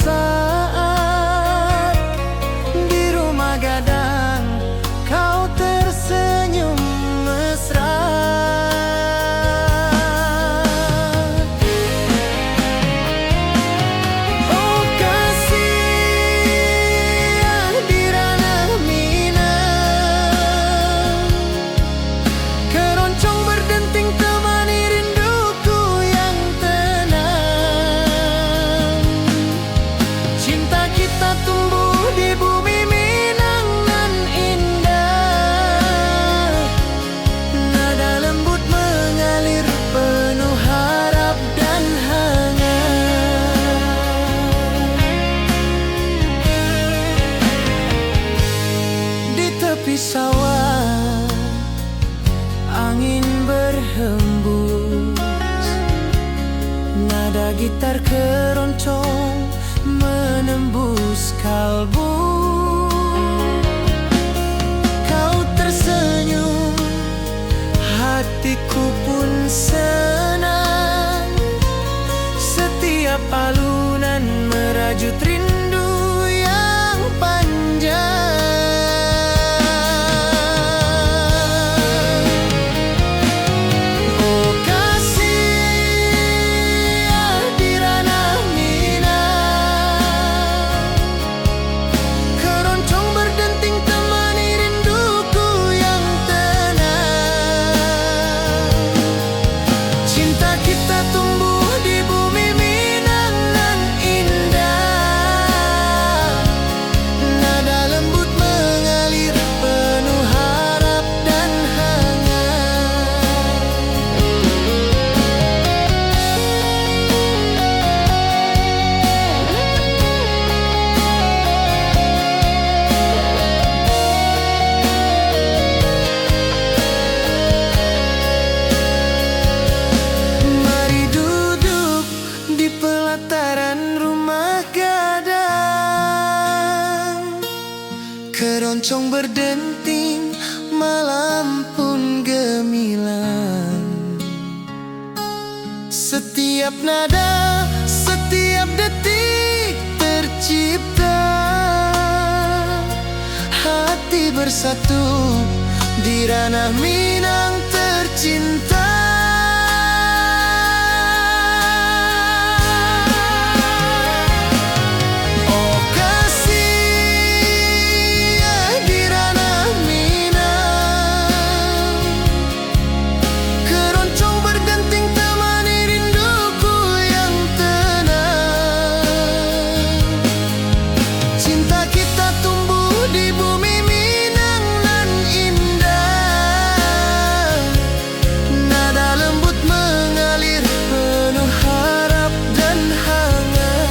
saat di rumah gadang kau tersenyum mesra. Oh kasih di ranah Minang, keroncong berdenting temani rinduku yang tenang. Cinta kita tumbuh di bumi Minang nan indah, nada lembut mengalir penuh harap dan hangat. Di tepi sawah angin berhembus, nada gitar keroncong menembus kalbu. Kau tersenyum, hatiku pun senang. Setiap alunan merajut rindu yang panjang. Oh kasih di ranah Minang, keroncong berdenting temani rinduku yang tenang. Cinta kita tumbuh di bumi Minang nan indah, nada lembut mengalir penuh harap dan hangat. Mari duduk di pelataran rumah gadang, keroncong berdenting, malam pun gemilang. Setiap nada, setiap detik tercipta, hati bersatu di ranah Minang tercinta. Oh kasih di ranah Minang, keroncong berdenting temani rinduku yang tenang. Cinta kita tumbuh di bumi Minang nan indah, nada lembut mengalir penuh harap dan hangat.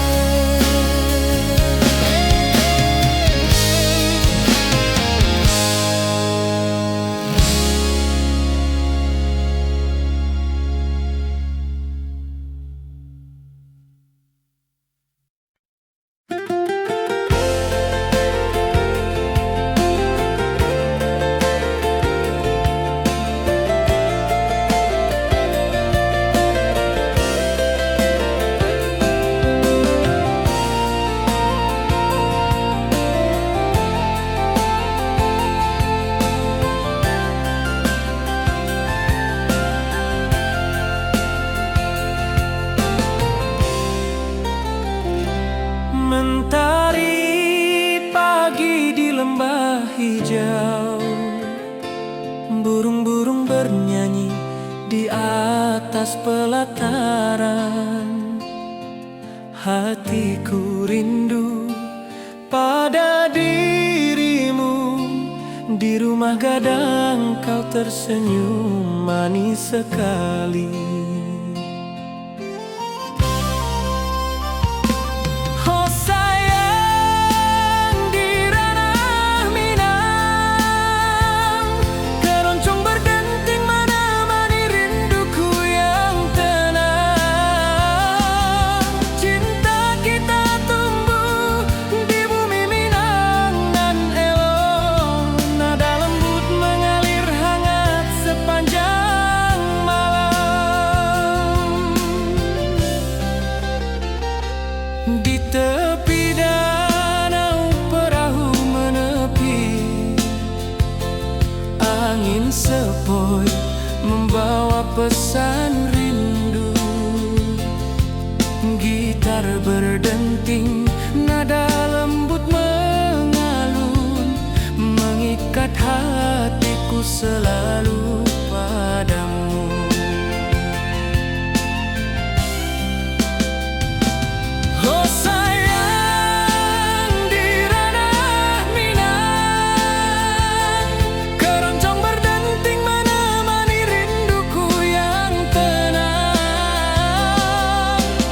Mentari pagi di lembah hijau, burung-burung bernyanyi di atas pelataran. Hatiku rindu pada dirimu, di rumah gadang kau tersenyum manis sekali. Oh sayang di ranah Minang, keroncong berdenting menemani rinduku yang tenang. Cinta kita tumbuh di bumi Minang nan elok, nada lembut mengalir hangat sepanjang malam. membawa pesan rindu. Gitar berdenting, nada lembut mengalun, mengikat hatiku selalu padamu. Oh sayang, di ranah Minang, keroncong berdenting menemani rinduku yang tenang.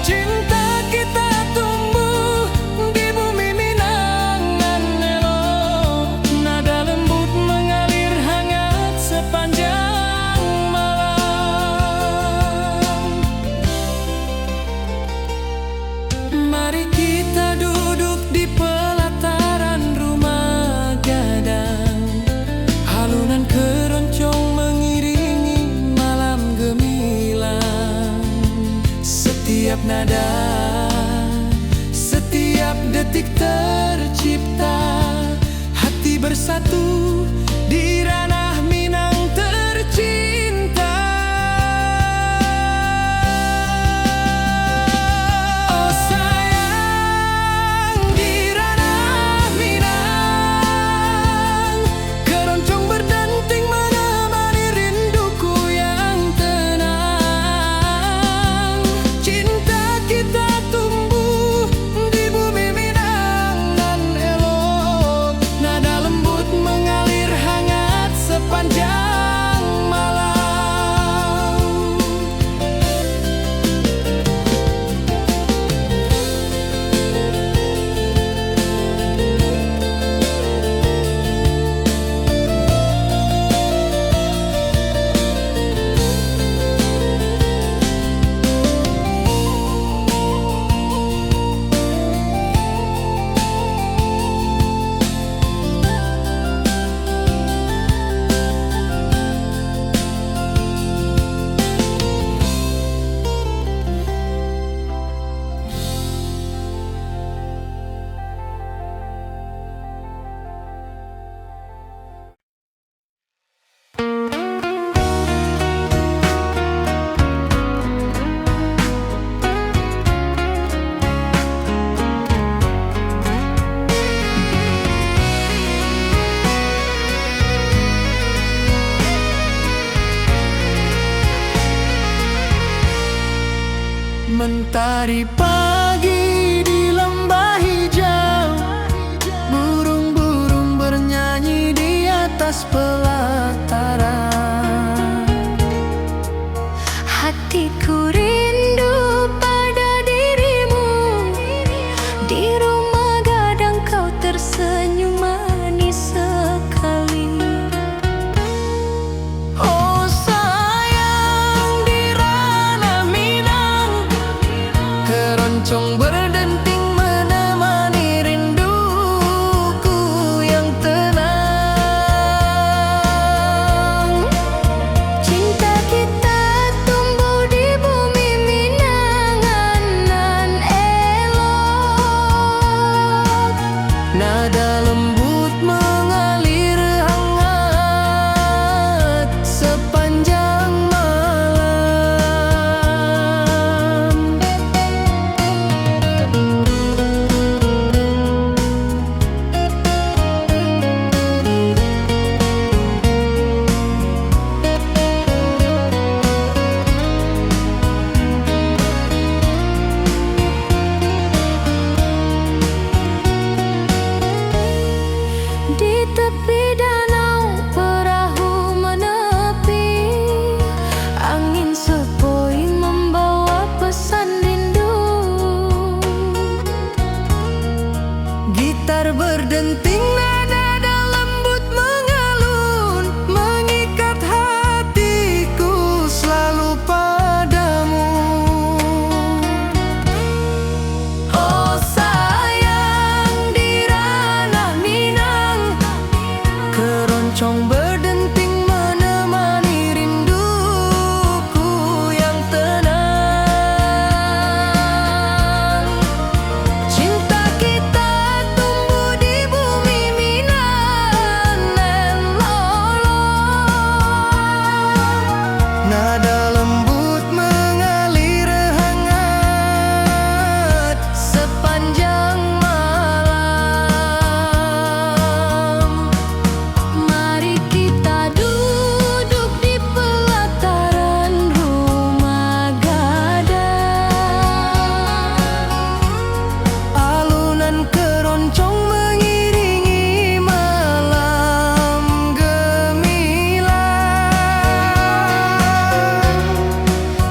Cinta kita tumbuh di bumi Minang nan elok, nada lembut mengalir hangat sepanjang malam. Mari kita duduk di pelataran rumah gadang, halunan keroncong mengiringi malam gemilang. Setiap nada, setiap detik tercipta, hati bersatu di ranah Minang tercinta. Oh sayang, di ranah Minang, keroncong berdenting menemani rinduku yang tenang. Cinta kita tumbuh di bumi Minang nan elok, nada lembut mengalir hangat sepanjang malam. Mentari pagi di lembah hijau, burung-burung bernyanyi di atas pelataran. Hatiku rindu pada dirimu, di rumah gadang kau tersenyum manis sekali. Oh sayang, di ranah Minang, keroncong Nada lembut mengalir hangat sepanjang malam. Mari kita duduk di pelataran rumah gadang. Alunan keroncong mengiringi malam gemilang.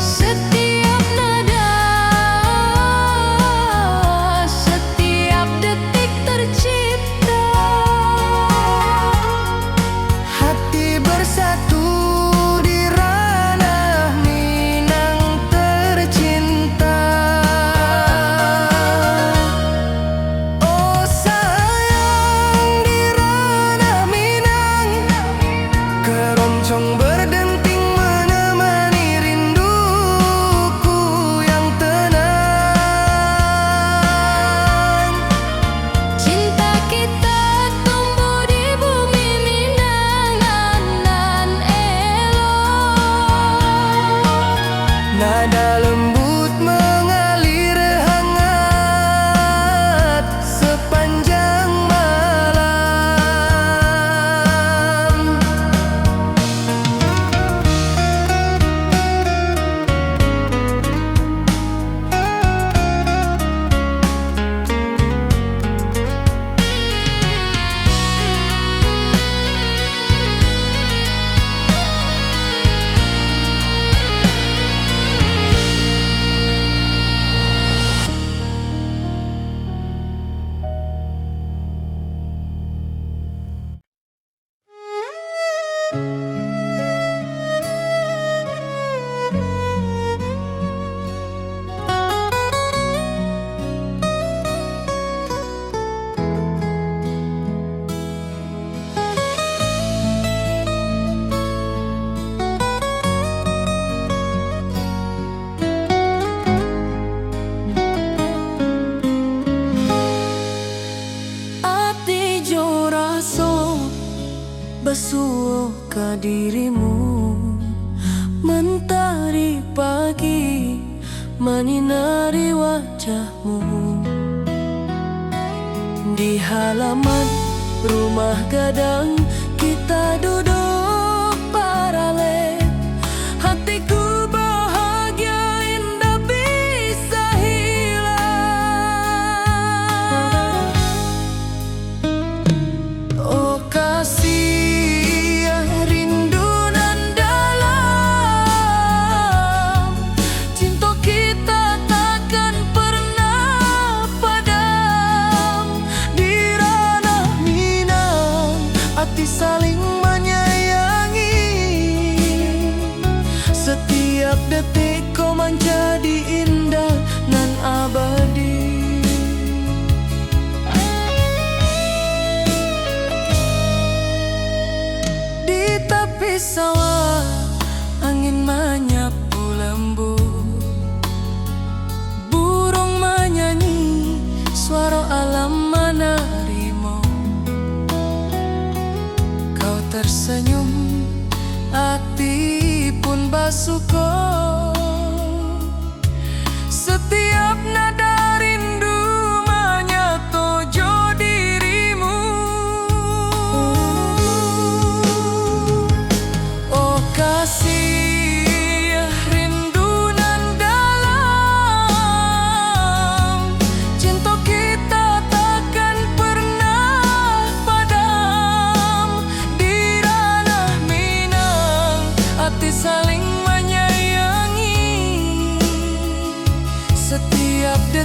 Setiap nada, setiap detik tercipta. Hati bersatu di ranah Minang tercinta. Oh sayang, di ranah Minang keroncong berdenting menemani rinduku yang tenang. Cinta kita tumbuh di bumi Minang nan elok. Nada lembut mengalir hangat sepanjang malam. Ati jo raso basuh ke dirimu, mentari pagi menyinari wajahmu. Di halaman rumah gadang kita duduk paralel. Hatiku bahagia indah bisa hilang. Oh kasih rindu nan dalam, cinta kita takkan pernah padam. Di ranah Minang hati saling menyayangi. Setiap detik kau menjadi indah nan abadi. Di tepi sawah angin menyapu lembut, burung menyanyi, suara alam menerimu. Kau tersenyum, hati pun bersyukur. Setiap nada rindu menyatu jo dirimu. Oh kasih rindu nan dalam, cinta kita takkan pernah padam. Di ranah Minang hati saling menyayangi. Setiap detik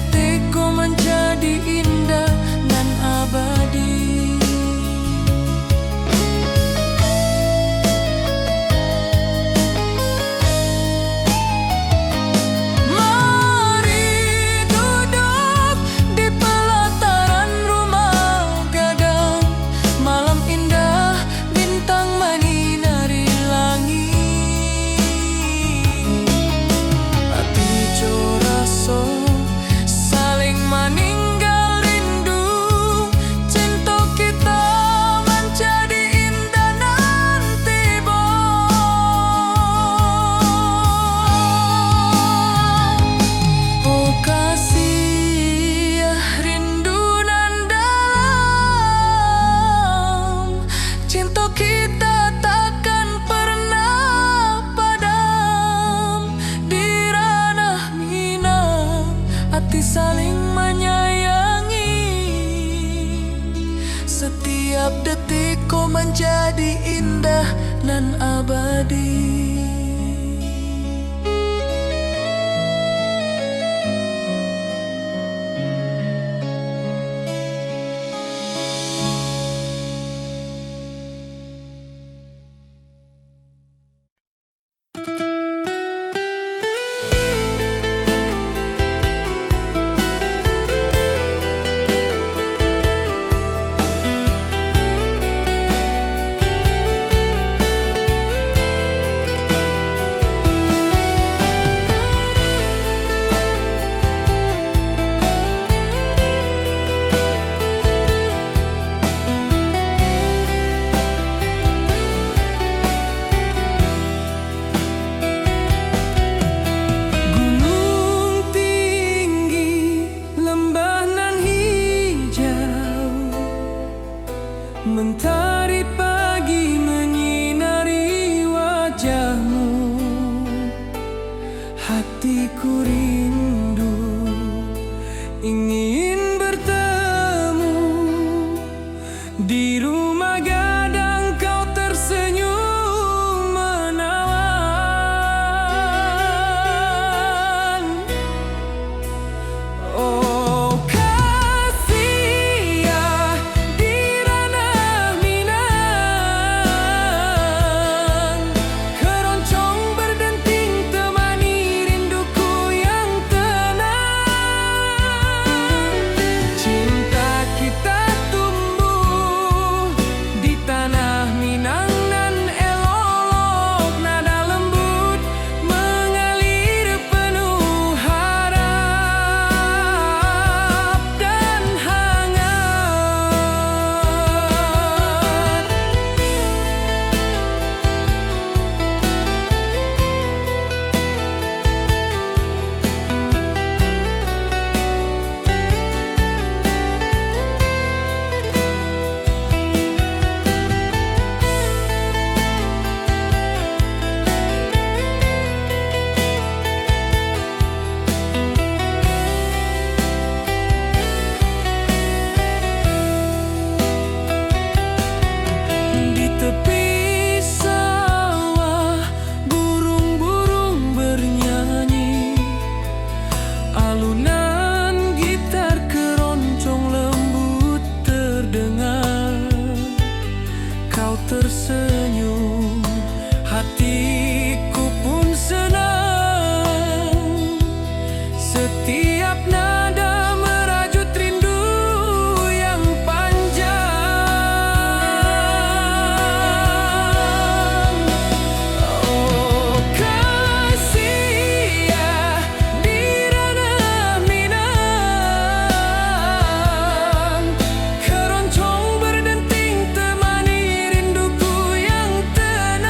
nan abadi. Mentari pagi menyinari wajahmu, hatiku rindu ingin bertemu. Di rumah gadang kau tersenyum menawan. Oh kasih ya, di ranah Minang, keroncong berdenting temani rinduku yang tenang. Cinta kita tumbuh di tanah Minang nan elok, nada lembut mengalir penuh harap dan hangat. Di tepi sawah burung-burung bernyanyi, alunan gitar keroncong lembut terdengar. Kau tersenyum, hatiku pun senang. Setiap nada merajut rindu yang panjang. Oh kasih ya, di ranah Minang, keroncong berdenting temani rinduku yang tenang.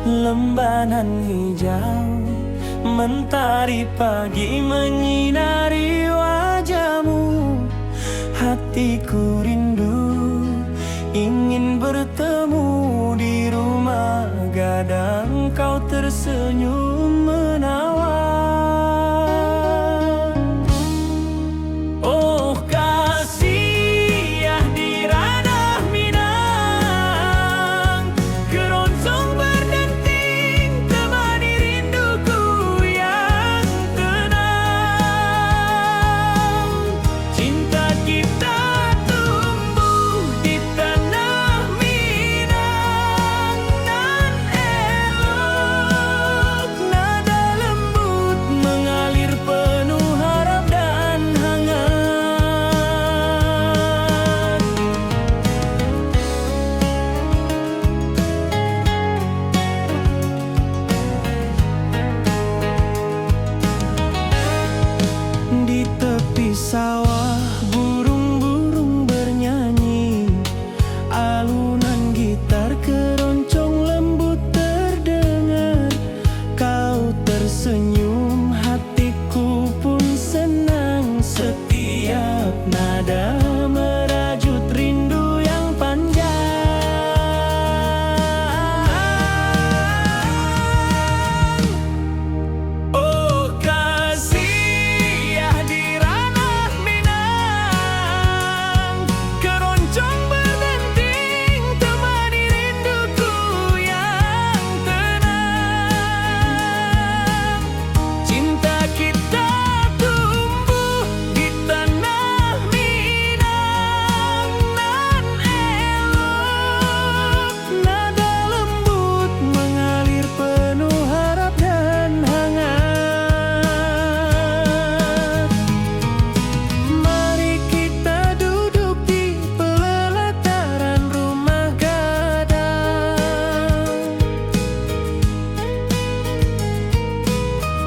lembanan hijau, mentari pagi menyinari wajahmu. Hatiku rindu ingin bertemu di rumah gadang, kau tersenyum menawan. Oh kasih ya di ranah Minang, keroncong berdenting temani rinduku yang tenang. Cinta kita tumbuh di tanah Minang nan elok, nada lembut mengalir penuh harap dan hangat. Di tepi sawah burung-burung bernyanyi, alunan gitar keroncong lembut terdengar. Kau tersenyum, hatiku pun senang. Setiap nada merajut rindu yang panjang. Oh kasih ya di ranah Minang, keroncong berdenting temani rinduku yang tenang. Cinta kita tumbuh di tanah Minang nan elok, nada lembut mengalir penuh harap dan hangat. Mari kita duduk di pelataran rumah gadang,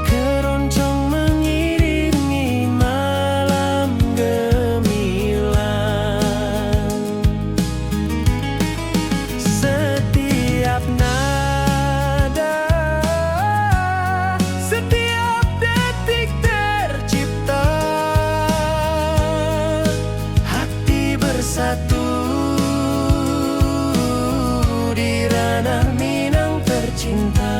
keroncong mengiringi malam gemilang. Setiap nada, setiap detik tercipta, hati bersatu di ranah Minang tercinta.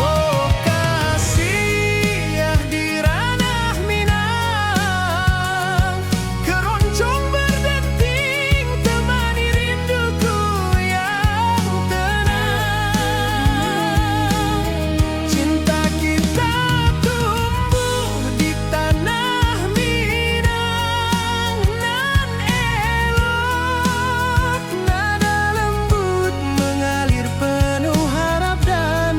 Oh kasih ya di ranah Minang, keroncong berdenting temani rinduku yang tenang. Cinta kita tumbuh di tanah Minang nan elok, nada lembut mengalir penuh harap dan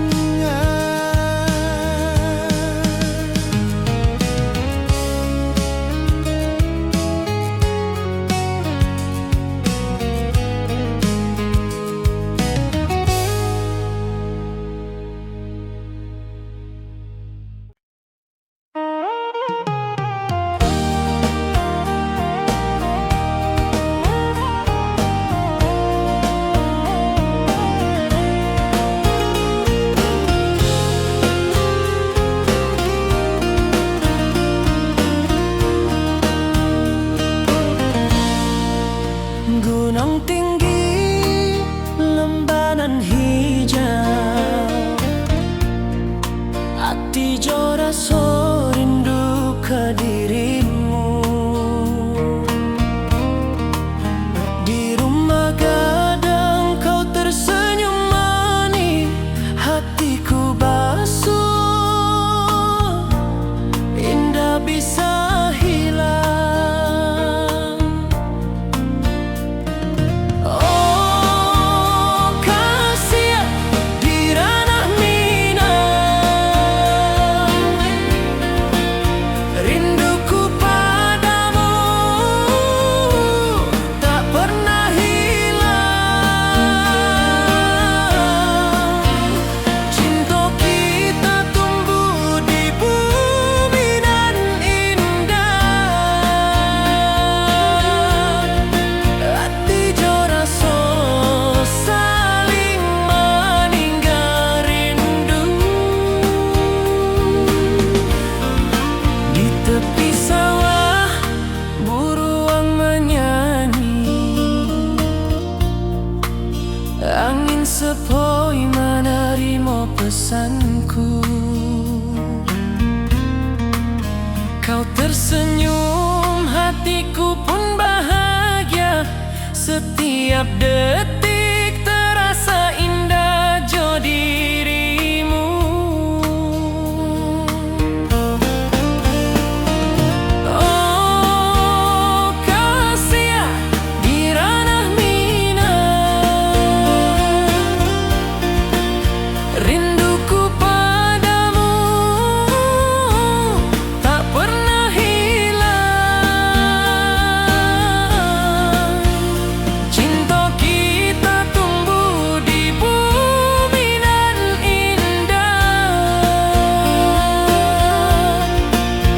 gunung tinggi, lembanan hijau, hati joraso rindu ke dirimu. Di rumah gadang kau tersenyum manis, hatiku basuh, indah bisa hilang. Oh kasih di ranah Minang, sepoi menerima pesanku. Kau tersenyum, hatiku pun bahagia. Setiap detik terasa indah jo dirimu. Oh kasih di ranah mina, rinduku padamu tak pernah hilang. Cinta kita tumbuh di bumi nan indah.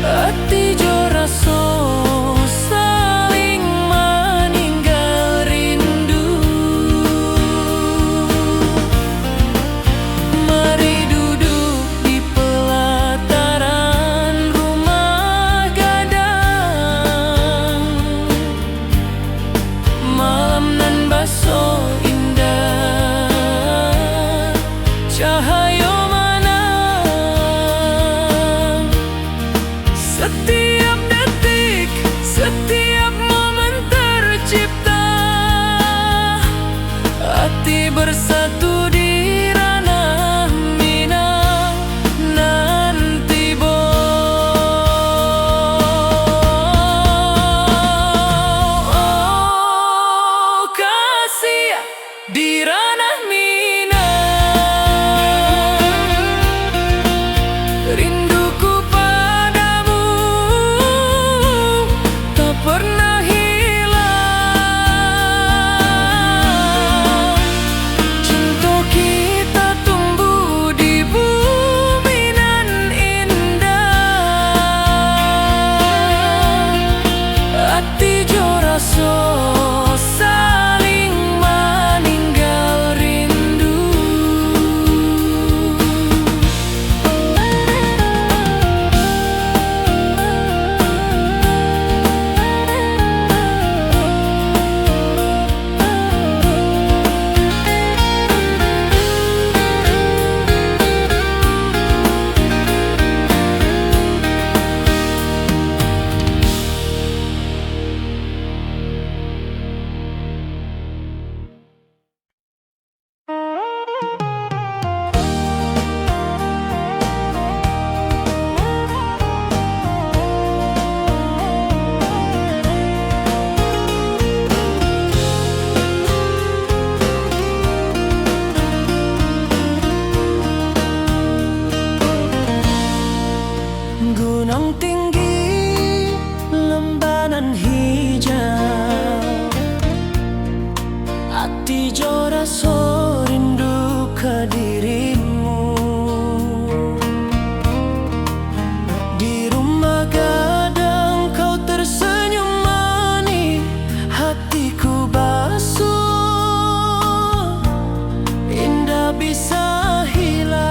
Hati jo rasa saling meninggal rindu. Mari duduk di pelataran rumah gadang. Malam nan baso indah, cahaya menang. Setiap detik, setiap momen tercipta. Hati bersatu di ranah mina nanti bo. Oh kasih di ranah mina, rinduku padamu tak pernah hilang. Cinta kita tumbuh di bumi nan indah. Hati jo rasa saling meninggal rindu. Gunung tinggi, lembanan hijau, hati jo rasa rindu ke dirimu. Di rumah gadang kau tersenyum manis, hatiku basuh, indah bisa hilang.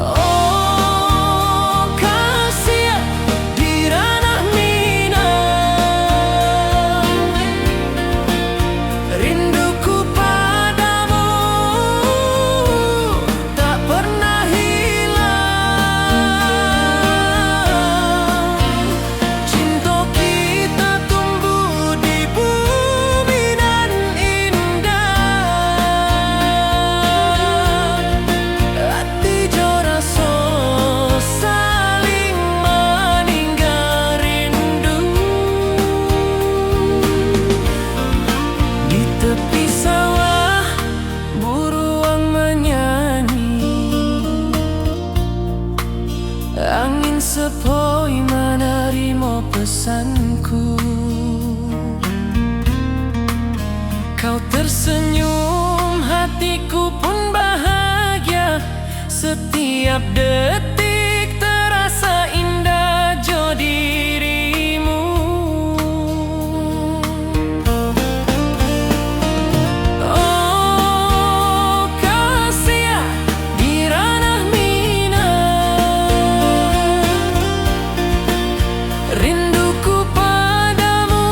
Oh kasih di ranah mina, rinduku padamu tak pernah hilang. Cinta kita tumbuh di bumi nan indah. Hati jo rasa saling meninggal rindu. Di tepi sawah buruang menyanyi, angin sepoi menerima pesanku. Kau tersenyum, hatiku pun bahagia. Setiap detik terasa indah jo dirimu. Oh kasih di ranah mina, rinduku padamu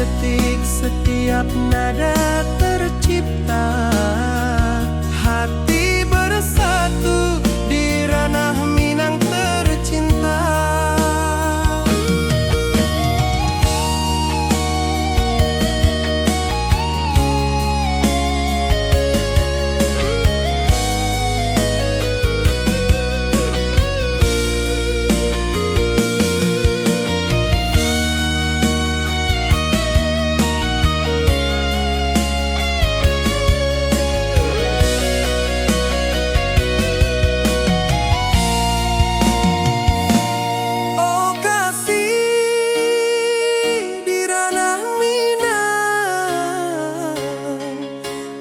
detik, setiap nada tercipta. Hati bersatu di ranah Minang tercinta.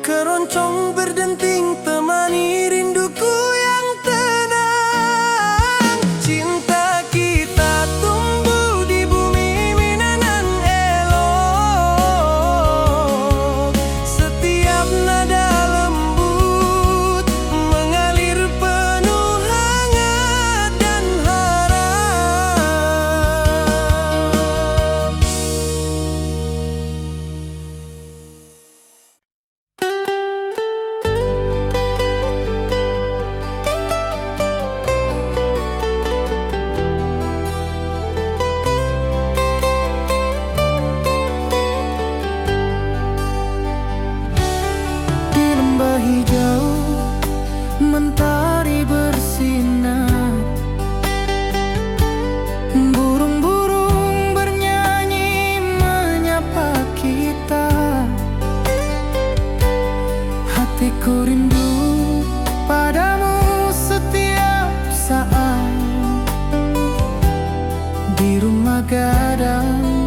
Keroncong berdenting temani rinduku yang tenang. Cinta kita tumbuh di bumi Minangan elok. Setiap nada lembut mengalir penuh hangat dan harap. Di lembah hijau mentari bersinar, burung-burung bernyanyi menyapa kita. Hatiku rindu padamu setiap saat. Di rumah gadang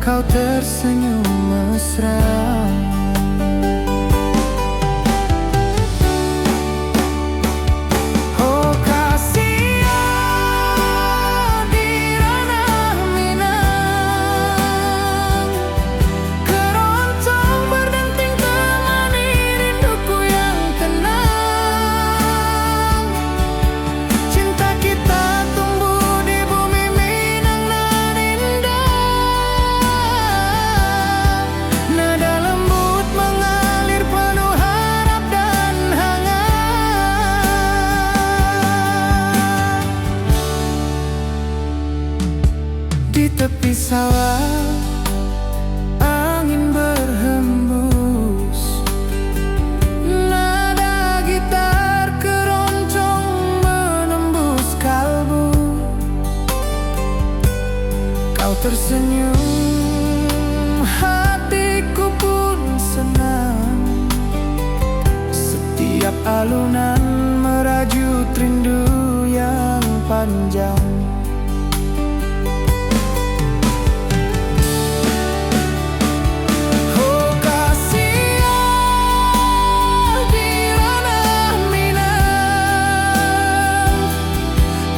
kau tersenyum mesra. Oh kasihan di ranah Minang, keroncong berdenting temani rinduku yang tenang. Cinta kita tumbuh di bumi Minang nan indah. Nada lembut mengalir penuh harap dan hangat. Di tepi sawah angin berhembus, nada gitar keroncong menembus kalbu. Kau tersenyum, hatiku pun senang. Setiap alunan merajut rindu yang panjang. Oh kasihan di ranah Minang,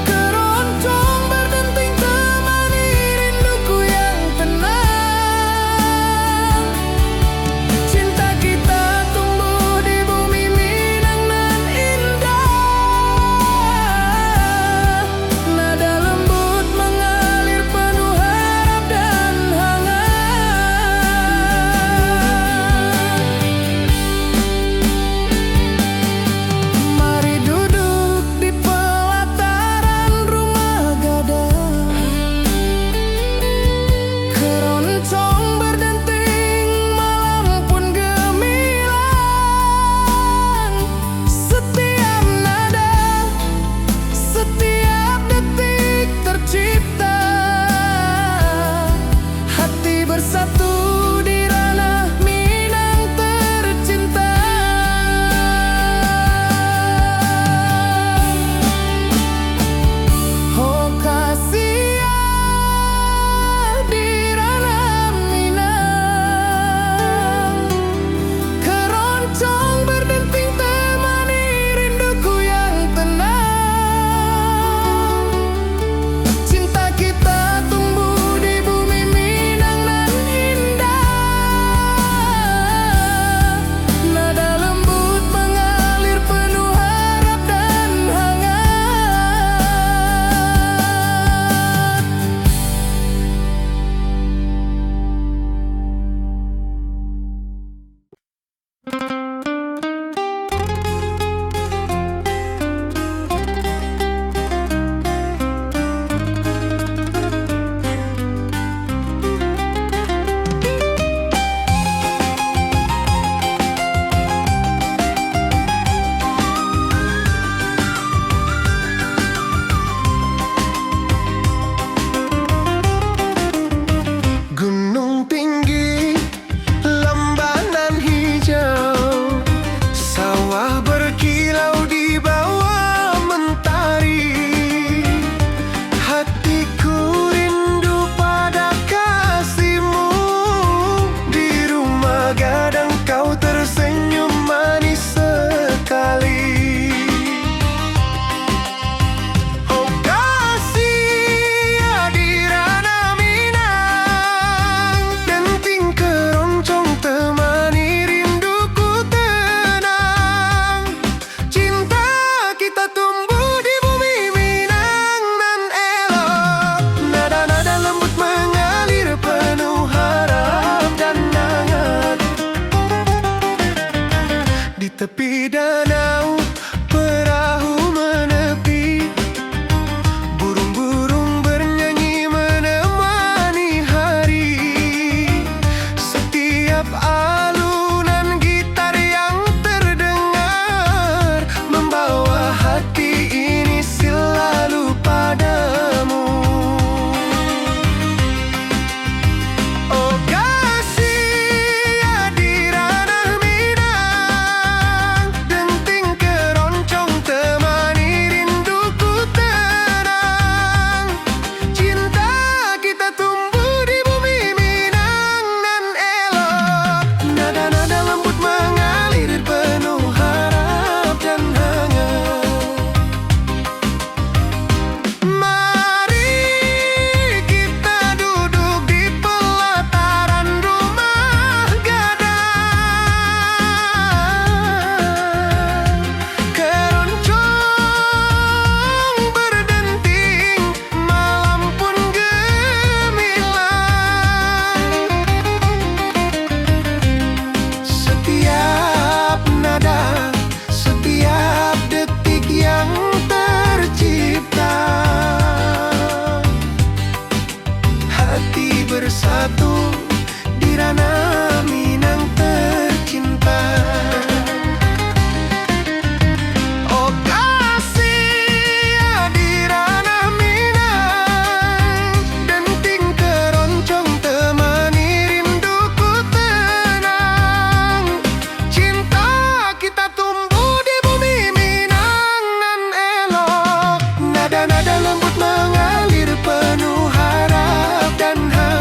keroncong berdenting temani rinduku yang tenang. Cinta kita tumbuh di bumi Minang nan indah. Nada bersatu di ranah Minang tercinta. Oh kasih di ranah Minang, denting keroncong temani rinduku tenang. Cinta kita tumbuh di bumi Minang nan elok, nada-nada lembut mengalir penuh harap dan hangat.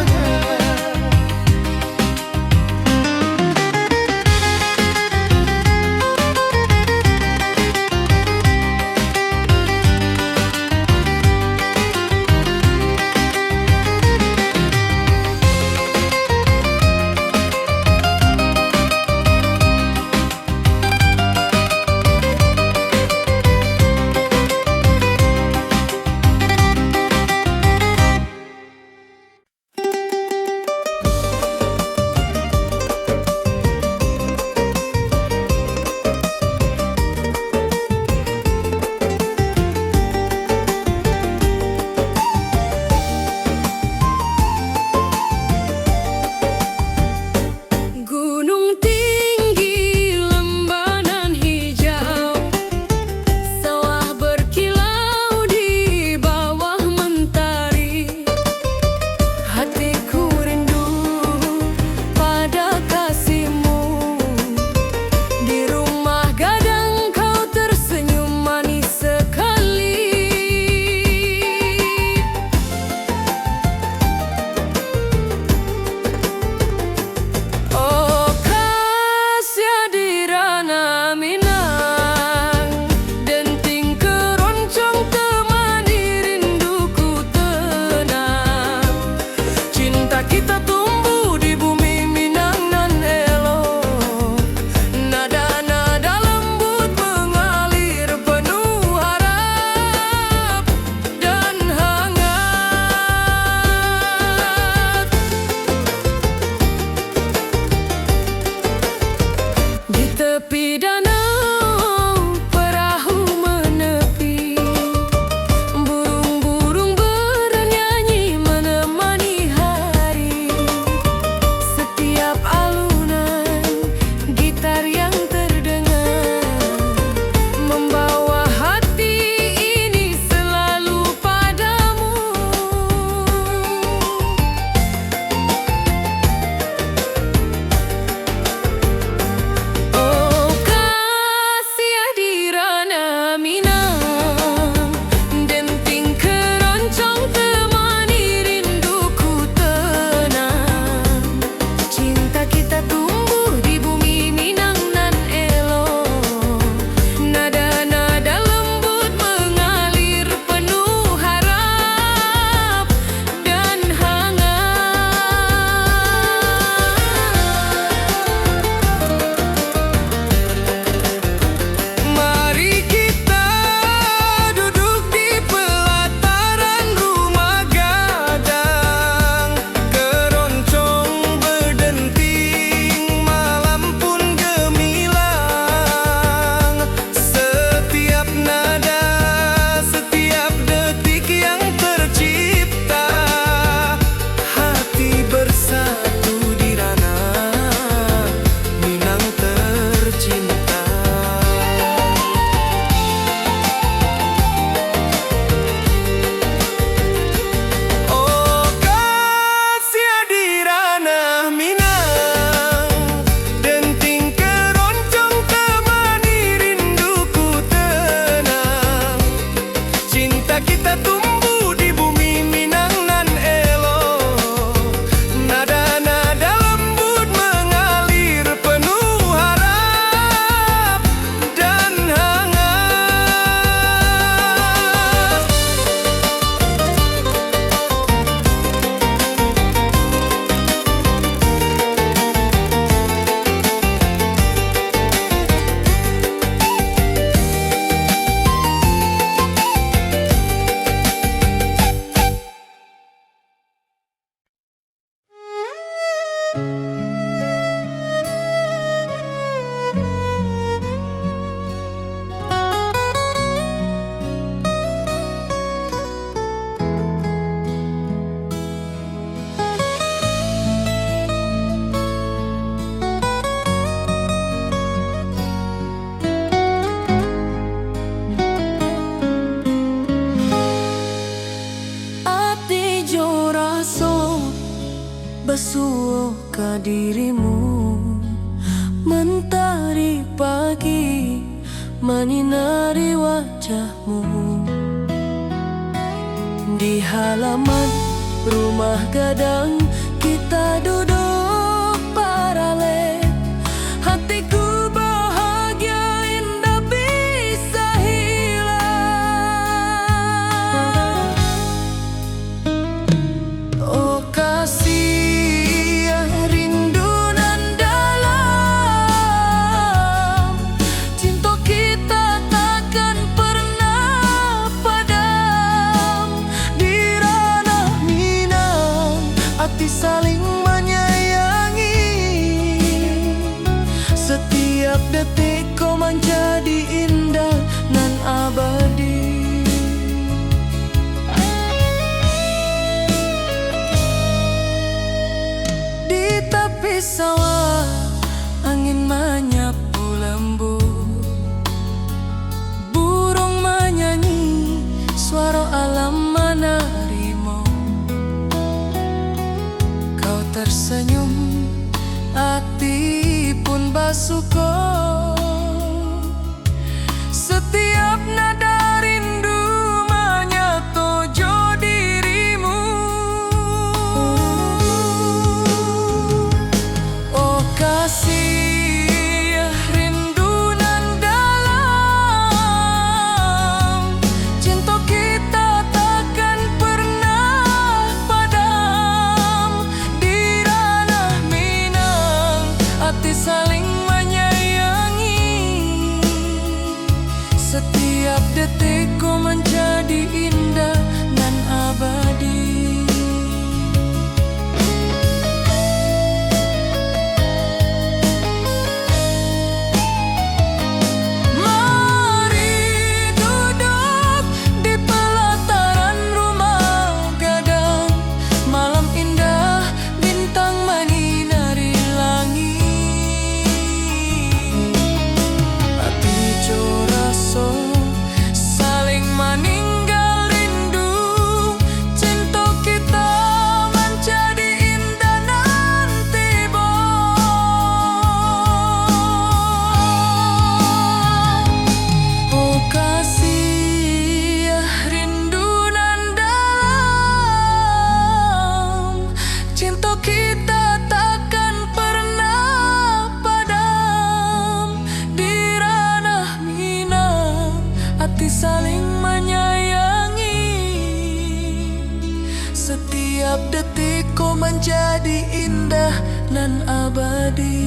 Gunung tinggi, lembah nan hijau, sawah berkilau di bawah mentari. Hatiku rindu pada kasihmu, di rumah gadang kau tersenyum manis sekali. Oh kasih di ranah Minang, denting keroncong temani rinduku tenang. Cinta kita tumbuh di bumi Minang nan elok, nada-nada lembut mengalir penuh harap dan hangat. Di tepi danau perahu menepi, burung-burung bernyanyi menemani hari. Setiap alunan gitar yang terdengar membawa hati ini selalu padamu. Oh kasih di ranah Minang, denting keroncong temani rinduku tenang. Cinta kita tumbuh di bumi Minang nan elok, nada-nada lembut mengalir penuh harap dan hangat. Mari kita duduk di pelataran rumah gadang, keroncong berdenting, malam pun gemilang. Setiap nada, setiap detik yang tercipta, hati bersatu di ranah Minang tercinta. Oh kasih di ranah Minang, denting keroncong temani rinduku tenang. Cinta kita tumbuh di bumi Minang nan elok, nada-nada lembut mengalir penuh harap dan hangat. basuh ke dirimu. Mentari pagi menyinari wajahmu. Di halaman rumah gadang kita duduk paralel. Hatiku bahagia indah bisa hilang. Oh kasih rindu nan dalam, cinta kita takkan pernah padam. Di ranah Minang hati saling menyayangi. Setiap detik kau menjadi indah nan abadi. Di tepi sawah angin menyapu lembut, burung menyanyi, suara alam menerimu. Kau tersenyum, hati pun basuh kau. Setiap nada rindu menyatu dirimu. Oh kasih rindu nan dalam, cinta kita takkan pernah padam. Di ranah Minang hati saling menyayangi. Setiap detikku menjadi indah dan abadi. Mari duduk di pelataran rumah gadang. Malam indah, bintang menyinari langit. Hati coraso saling meninggal rindu. Cinta kita menjadi indah nanti oh kasih rindu nan dalam, cinta kita takkan pernah padam. Di ranah Minang hati saling menyayangi. Setiap detikku menjadi indah nan abadi.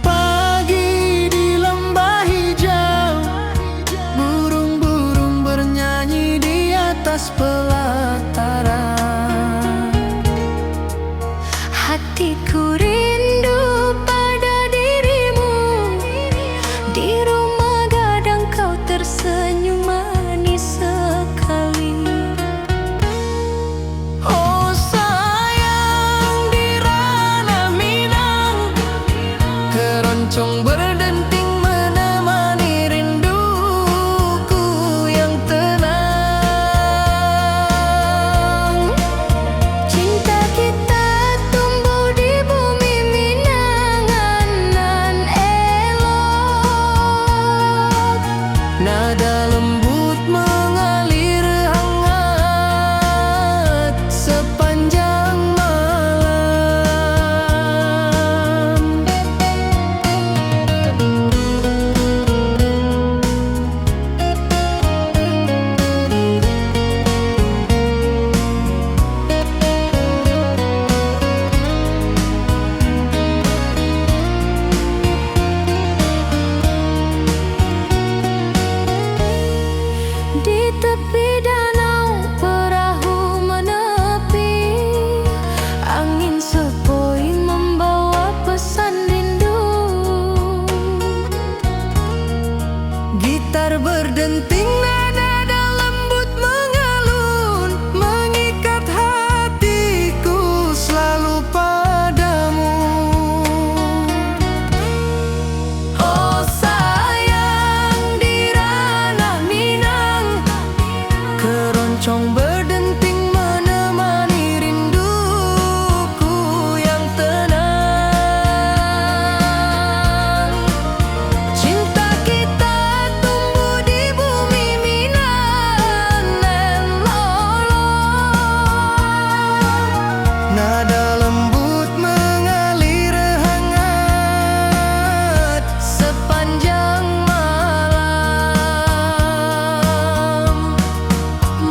pagi di lembah hijau, burung-burung bernyanyi di atas pelataran. Hatiku rindu pada dirimu, di rumah gadang kau tersenyum manis sekali. Oh sayang, di ranah Minang, keroncong berdenting menemani rinduku yang tenang. Cinta kita tumbuh di bumi Minangan nan elok. Nada lembut mengalir hangat sepanjang malam. Di tepi danau perahu menepi, angin sepoi membawa pesan rindu. Gitar berdenting, nada lembut mengalun, mengikat hatiku selalu padamu. Oh sayang, di ranah Minang, keroncong berdenting menemani rinduku yang tenang. Cinta kita tumbuh di bumi Minang nan lolong. Nada lembut mengalir hangat sepanjang malam.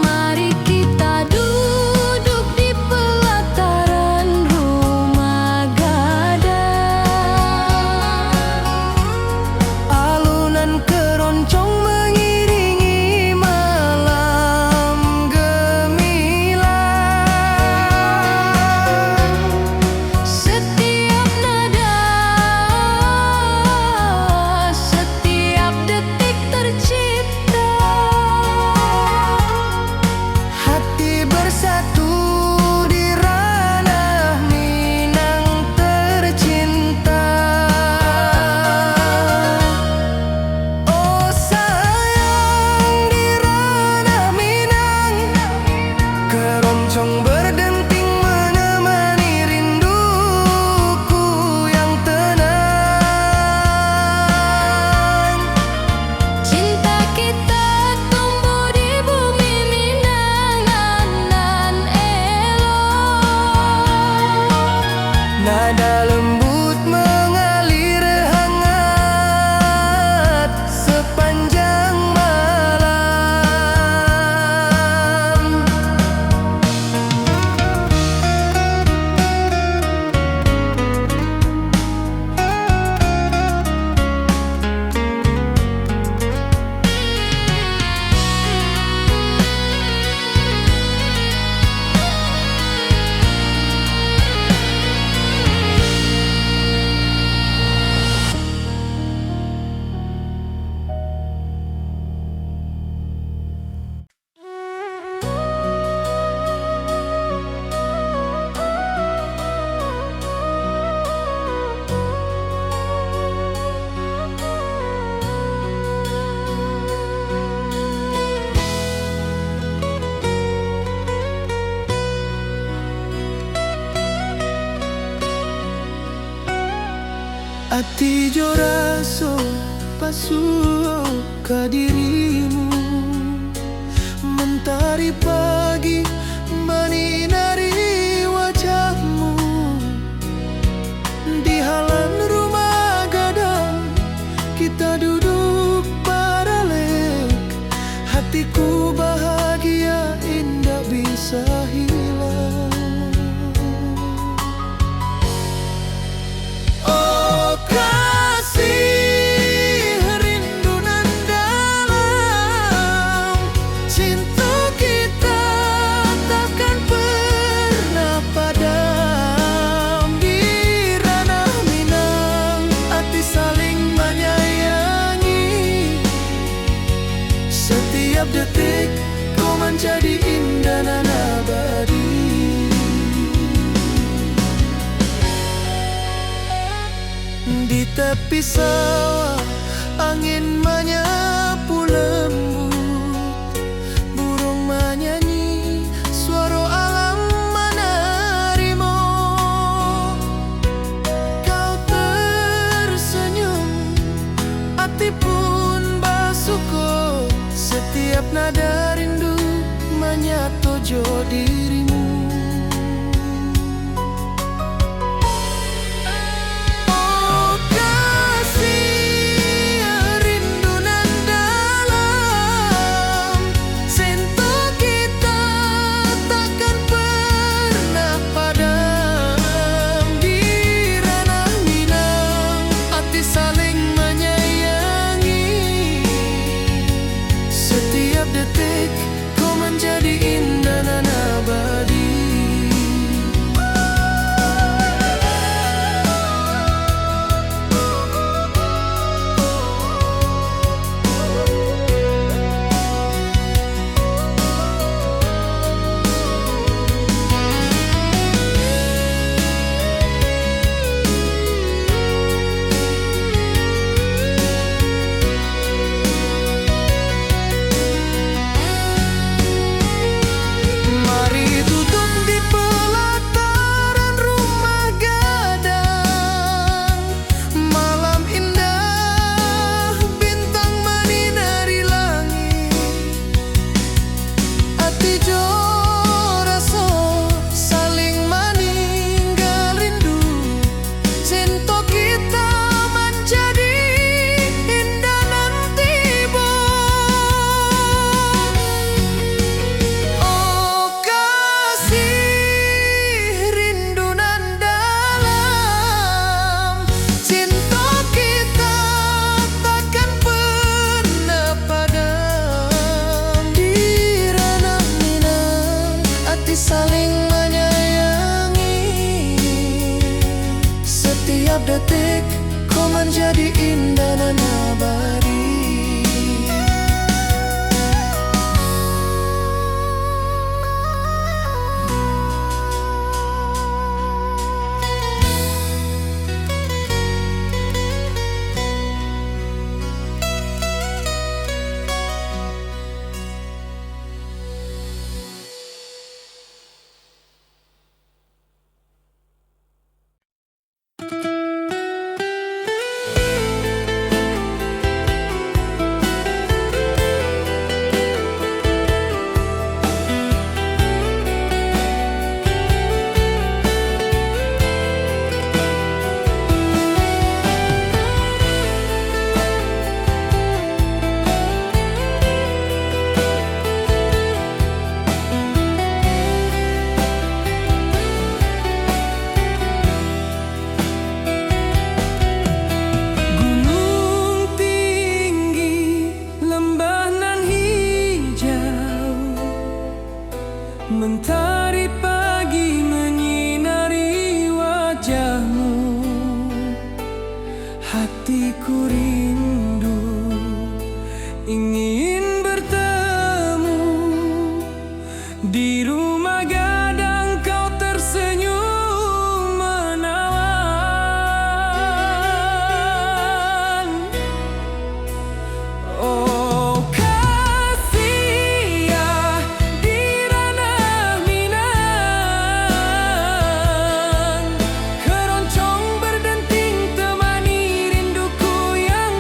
Mari kita duduk di pelataran rumah gadang. Alunan keroncong mengiringi malam gemilang. Setiap nada, setiap detik tercipta. Hati bersatu di ranah Minang tercinta. Oh sayang, di ranah Minang, keroncong berdenting menemani rinduku yang tenang. Cinta kita tumbuh di bumi Minangan nan elok. Nada lembut mengalir hangat sepanjang malam. Ati jo raso pasuo ka dirimu, mentari pagi menyinari wajahmu. Di halaman rumah gadang kita duduk paralek, hatiku bahagia indah bisa hilang. Oh Setiap detik kau menjadi indah dan abadi. Di tepi sawah angin menyapu lembut, burung menyanyi, suara alam menerimu. Kau tersenyum, hati pun bersyukur. Setiap nada rindu menyatu jo dirimu. Oh kasih rindu nan dalam, sentuh kita takkan pernah padam. Di ranah Minang hati saling menyayangi. Setiap detik kau menjadi indah dan abadi. Mari duduk di pelataran rumah gadang. Malam indah, bintang menyinari langit. Hati jo rasa saling meninggal rindu. Cinta kita menjadi indah nanti bo. Oh kasih rindu nan dalam, cinta kita takkan pernah padam. Di ranah Minang hati saling menyayangi. Setiap detik kau menjadi indah dan abadi. Gunung tinggi, lembah nan hijau, mentari pagi menyinari wajahmu. Hatiku rindu ingin bertemu. Di rumah gadang kau tersenyum menawan. Oh kasih ya di ranah Minang, keroncong berdenting temani rinduku yang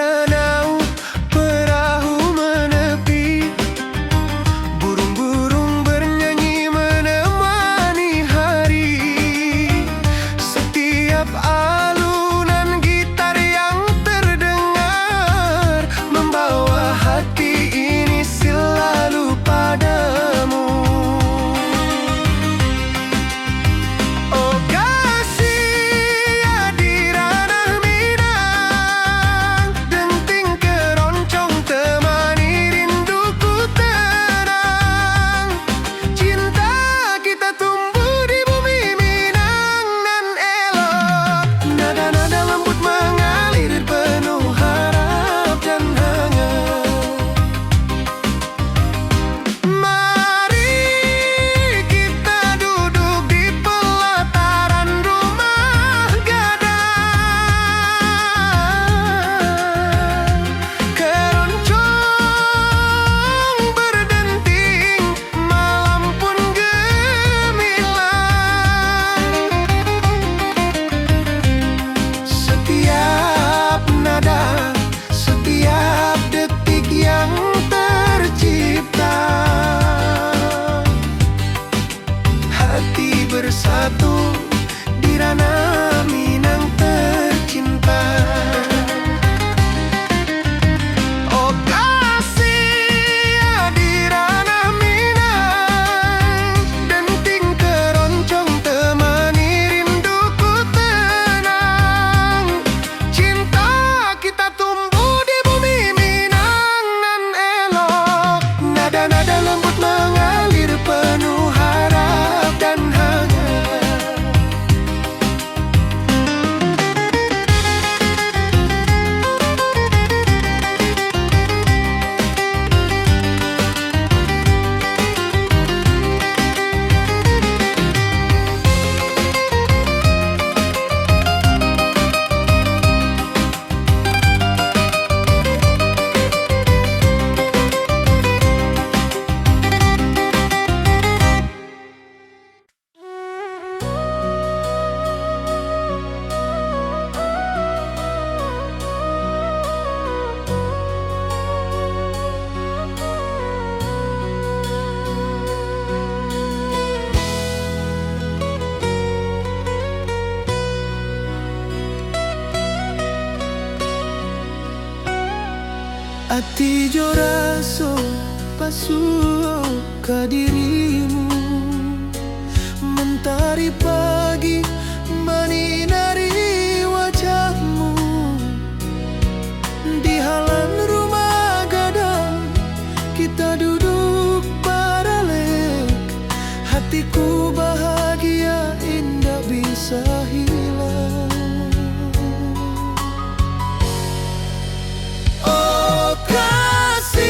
danau perahu menepi, burung-burung bernyanyi menemani hari. Setiap alunan gitar yang terdengar membawa hati ini selalu padamu. Oh kasih di ranah Minang, denting keroncong temani rinduku tenang. Cinta kita tumbuh di bumi Minang nan elok, nada-nada lembut mengalir penuh harap dan hangat. Mari kita duduk di pelataran rumah gadang. Keroncong berdenting, malam pun gemilang. Setiap nada, setiap detik yang tercipta, hati bersatu di ranah Minang tercinta. Oh kasih di ranah Minang, denting keroncong temani rinduku tenang. Cinta kita tumbuh di bumi Minang nan elok, nada-nada lembut mengalir penuh harap dan hangat. Ati jo raso pasuo ka dirimu, mentari pagi menyinari wajahmu. Di halan rumah gadang kita duduk paralel, hatiku bahagia indah bisa hilang. Oh kasih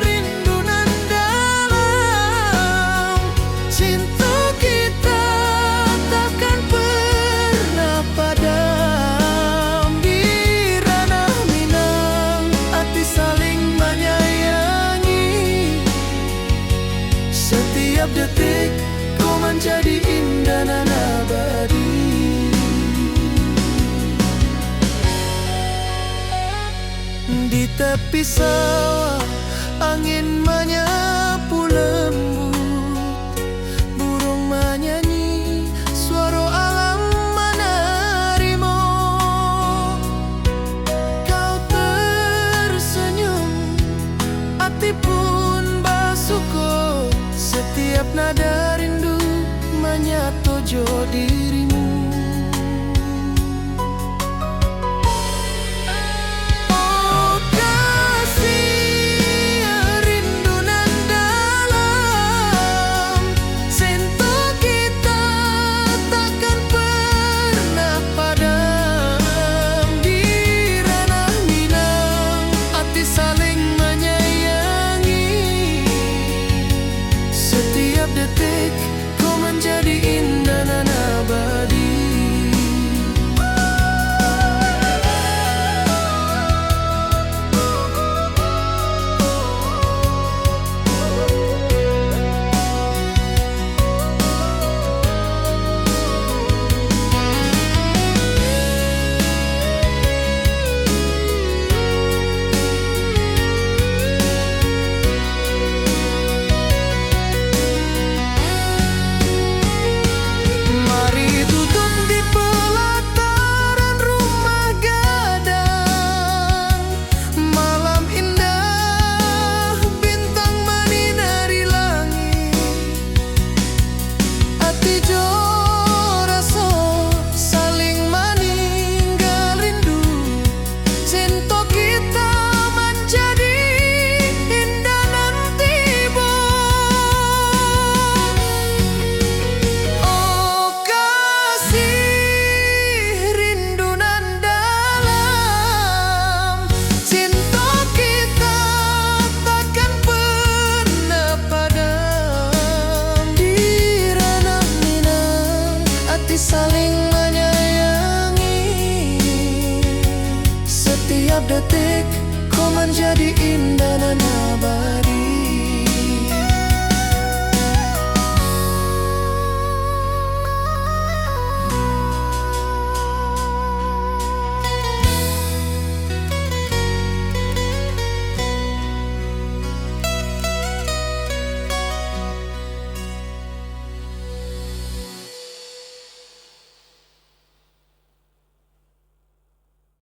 rindu nan dalam, cinta kita takkan pernah padam. Di ranah Minang hati saling menyayangi, setiap detik kau menjadi indah nan abadi. Di tepi sawah angin menyapu lembut, burung menyanyi, suara alam menerima. Kau tersenyum, hati pun bersyukur, setiap nada rindu menyatu jo dirimu. Setiap detik kau menjadi indah nan abadi. Setiap detik ku menjadi indah dan abadi.